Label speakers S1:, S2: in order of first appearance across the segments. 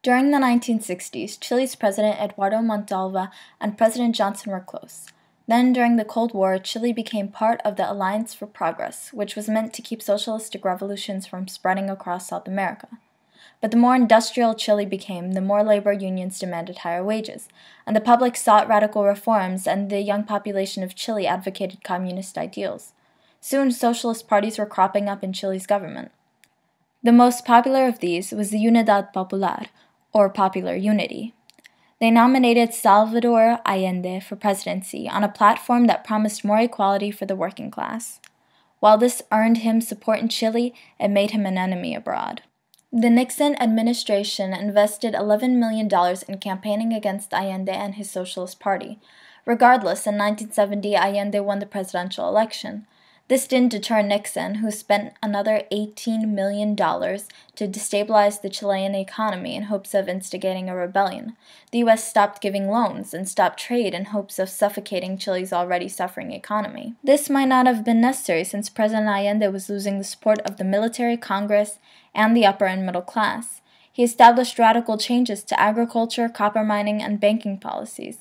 S1: During the 1960s, Chile's President Eduardo Montalva and President Johnson were close. Then, during the Cold War, Chile became part of the Alliance for Progress, which was meant to keep socialistic revolutions from spreading across South America. But the more industrial Chile became, the more labor unions demanded higher wages, and the public sought radical reforms, and the young population of Chile advocated communist ideals. Soon, socialist parties were cropping up in Chile's government. The most popular of these was the Unidad Popular, or Popular Unity. They nominated Salvador Allende for presidency on a platform that promised more equality for the working class. While this earned him support in Chile, it made him an enemy abroad. The Nixon administration invested $11 million in campaigning against Allende and his Socialist Party. Regardless, in 1970, Allende won the presidential election. This didn't deter Nixon, who spent another $18 million to destabilize the Chilean economy in hopes of instigating a rebellion. The U.S. stopped giving loans and stopped trade in hopes of suffocating Chile's already suffering economy. This might not have been necessary since President Allende was losing the support of the military, Congress, and the upper and middle class. He established radical changes to agriculture, copper mining, and banking policies.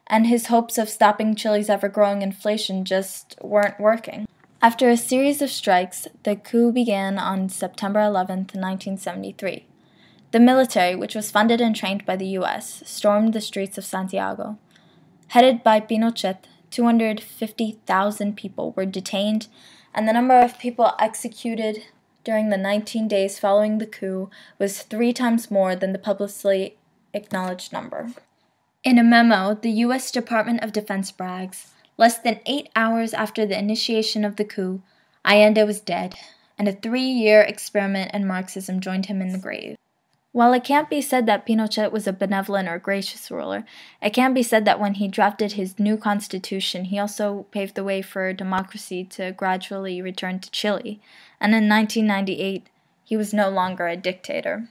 S1: And his hopes of stopping Chile's ever-growing inflation just weren't working. After a series of strikes, the coup began on September 11, 1973. The military, which was funded and trained by the U.S., stormed the streets of Santiago. Headed by Pinochet, 250,000 people were detained, and the number of people executed during the 19 days following the coup was 3 times more than the publicly acknowledged number. In a memo, the U.S. Department of Defense brags, less than 8 hours after the initiation of the coup, Allende was dead, and a 3-year experiment in Marxism joined him in the grave. While it can't be said that Pinochet was a benevolent or gracious ruler, it can be said that when he drafted his new constitution, he also paved the way for democracy to gradually return to Chile, and in 1998, he was no longer a dictator.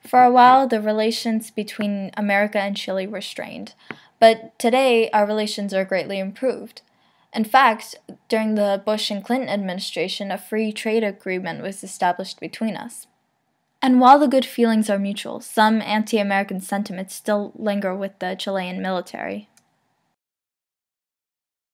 S1: For a while, the relations between America and Chile were strained, but today our relations are greatly improved. In fact, during the Bush and Clinton administration, a free trade agreement was established between us. And while the good feelings are mutual, some anti-American sentiments still linger with the Chilean military.